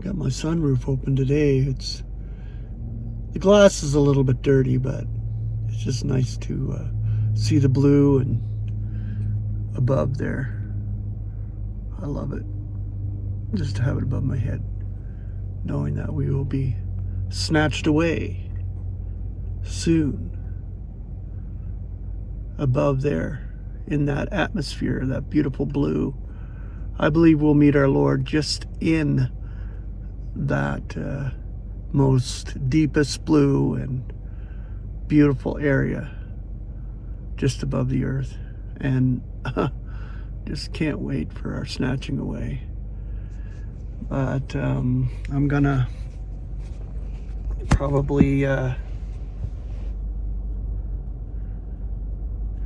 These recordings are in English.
Got my sunroof open today. The glass is a little bit dirty, but it's just nice to see the blue and above there. I love it. Just to have it above my head, knowing that we will be snatched away soon. Above there, in that atmosphere, that beautiful blue, I believe we'll meet our Lord just in that most deepest blue and beautiful area just above the earth. And just can't wait for our snatching away. But I'm gonna probably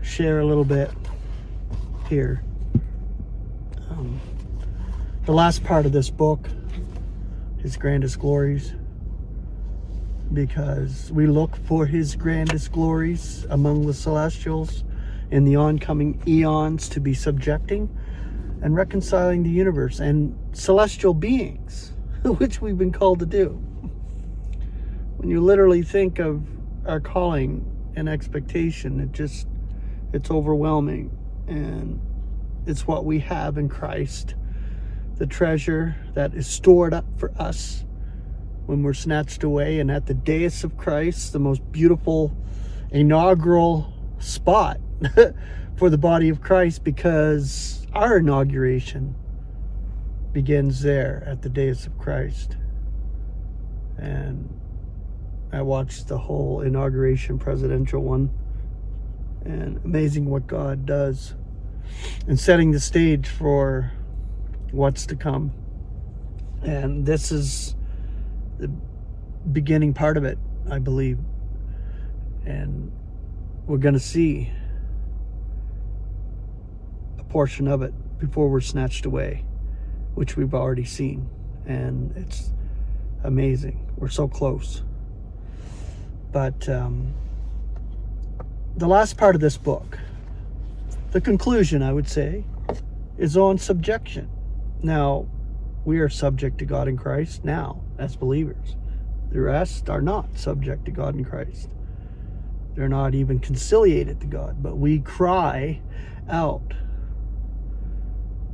share a little bit here. The last part of this book, His Grandest Glories, because we look for His grandest glories among the celestials in the oncoming eons to be subjecting and reconciling the universe and celestial beings, which we've been called to do. When you literally think of our calling and expectation, it's overwhelming, and it's what we have in Christ, the treasure that is stored up for us when we're snatched away, and at the dais of Christ, the most beautiful inaugural spot for the body of Christ, because our inauguration begins there at the dais of Christ. And I watched the whole inauguration presidential one, and amazing what God does and setting the stage for what's to come. And this is the beginning part of it, I believe, and we're going to see a portion of it before we're snatched away, which we've already seen, and it's amazing. We're so close. But the last part of this book, the conclusion, I would say, is on subjection. Now, we are subject to God in Christ now as believers. The rest are not subject to God in Christ. They're not even conciliated to God, but we cry out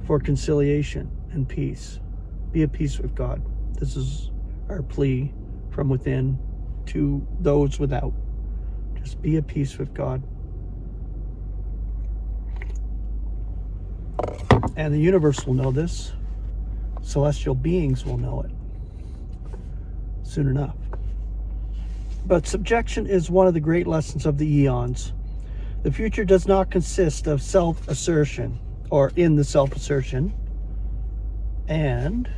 for conciliation and peace. Be at peace with God. This is our plea from within to those without. Just be at peace with God. And the universe will know this. Celestial beings will know it soon enough. But subjection is one of the great lessons of the eons. The future does not consist of self-assertion, or in the self-assertion and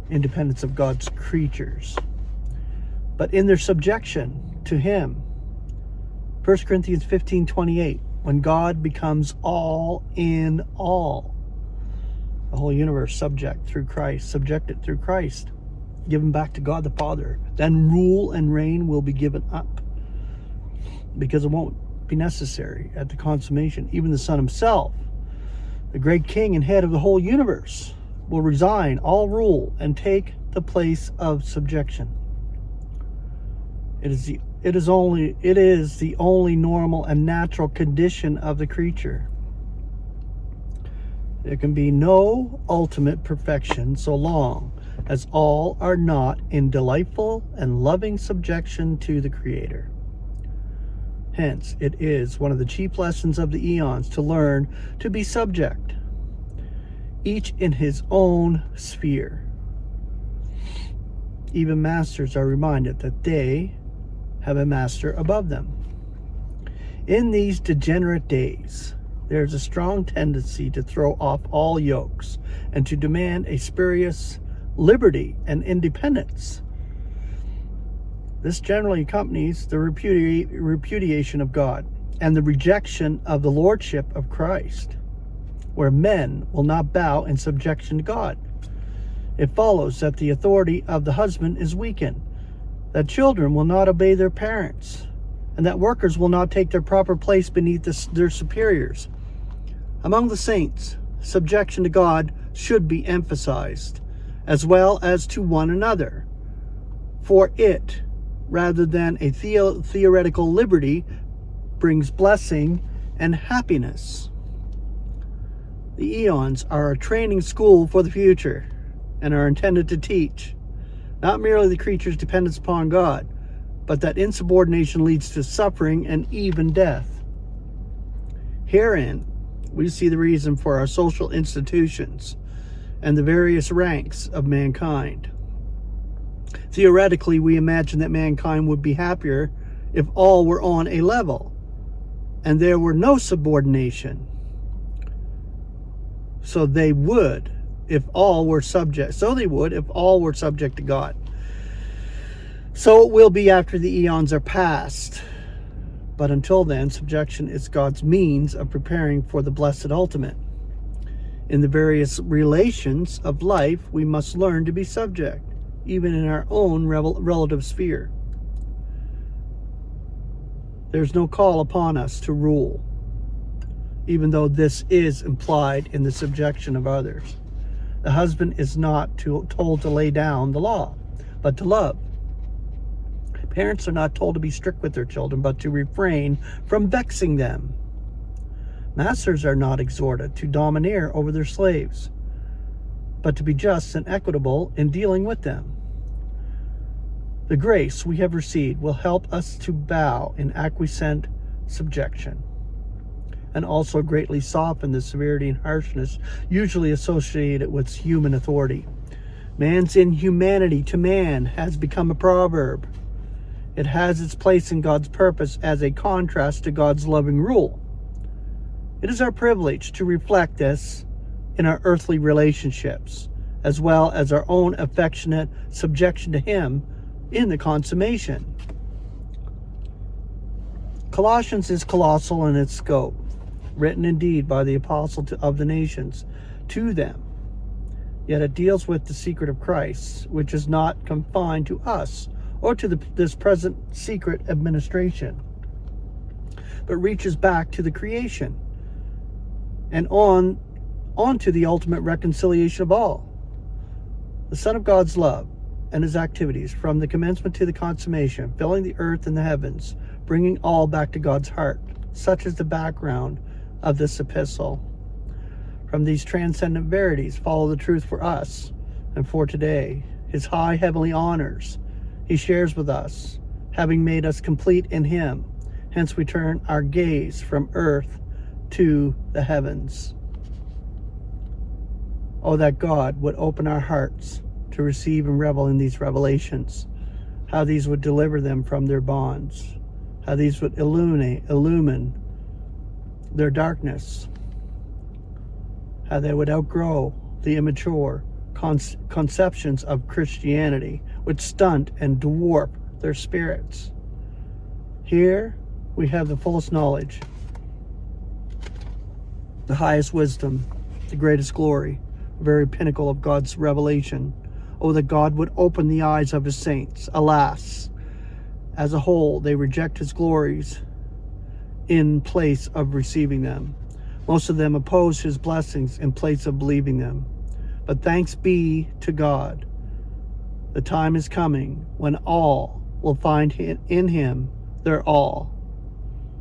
independence of God's creatures, but in their subjection to Him. 1 Corinthians 15:28, when God becomes all in all. The whole universe subjected through Christ, given back to God the Father. Then rule and reign will be given up, because it won't be necessary at the consummation. Even the Son Himself, the great King and head of the whole universe, will resign all rule and take the place of subjection. It is the only normal and natural condition of the creature. There can be no ultimate perfection so long as all are not in delightful and loving subjection to the Creator. Hence, it is one of the chief lessons of the eons to learn to be subject, each in his own sphere. Even masters are reminded that they have a master above them. In these degenerate days, there is a strong tendency to throw off all yokes and to demand a spurious liberty and independence. This generally accompanies the repudiation of God and the rejection of the lordship of Christ, where men will not bow in subjection to God. It follows that the authority of the husband is weakened, that children will not obey their parents, and that workers will not take their proper place beneath their superiors. Among the saints, subjection to God should be emphasized, as well as to one another. For it, rather than a theoretical liberty, brings blessing and happiness. The eons are a training school for the future and are intended to teach not merely the creature's dependence upon God, but that insubordination leads to suffering and even death. Herein, we see the reason for our social institutions and the various ranks of mankind. Theoretically, we imagine that mankind would be happier if all were on a level and there were no subordination. So they would if all were subject to God. So it will be after the eons are past. But until then, subjection is God's means of preparing for the blessed ultimate. In the various relations of life, we must learn to be subject, even in our own relative sphere. There's no call upon us to rule, even though this is implied in the subjection of others. The husband is not told to lay down the law, but to love. Parents are not told to be strict with their children, but to refrain from vexing them. Masters are not exhorted to domineer over their slaves, but to be just and equitable in dealing with them. The grace we have received will help us to bow in acquiescent subjection, and also greatly soften the severity and harshness usually associated with human authority. Man's inhumanity to man has become a proverb. It has its place in God's purpose as a contrast to God's loving rule. It is our privilege to reflect this in our earthly relationships, as well as our own affectionate subjection to Him in the consummation. Colossians is colossal in its scope, written indeed by the apostle of the nations to them. Yet it deals with the secret of Christ, which is not confined to us or to this present secret administration, but reaches back to the creation and on to the ultimate reconciliation of all. The Son of God's love and His activities from the commencement to the consummation, filling the earth and the heavens, bringing all back to God's heart. Such is the background of this epistle. From these transcendent verities follow the truth for us and for today. His high heavenly honors He shares with us, having made us complete in Him. Hence we turn our gaze from earth to the heavens. Oh, that God would open our hearts to receive and revel in these revelations, how these would deliver them from their bonds, how these would illumine their darkness, how they would outgrow the immature conceptions of Christianity, which stunt and dwarf their spirits. Here we have the fullest knowledge, the highest wisdom, the greatest glory, the very pinnacle of God's revelation. Oh, that God would open the eyes of His saints. Alas, as a whole, they reject His glories in place of receiving them. Most of them oppose His blessings in place of believing them. But thanks be to God, the time is coming when all will find in Him their all.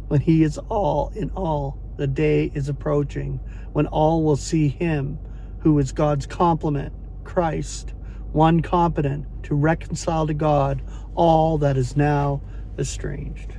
When He is all in all, the day is approaching when all will see Him who is God's complement, Christ, one competent to reconcile to God all that is now estranged.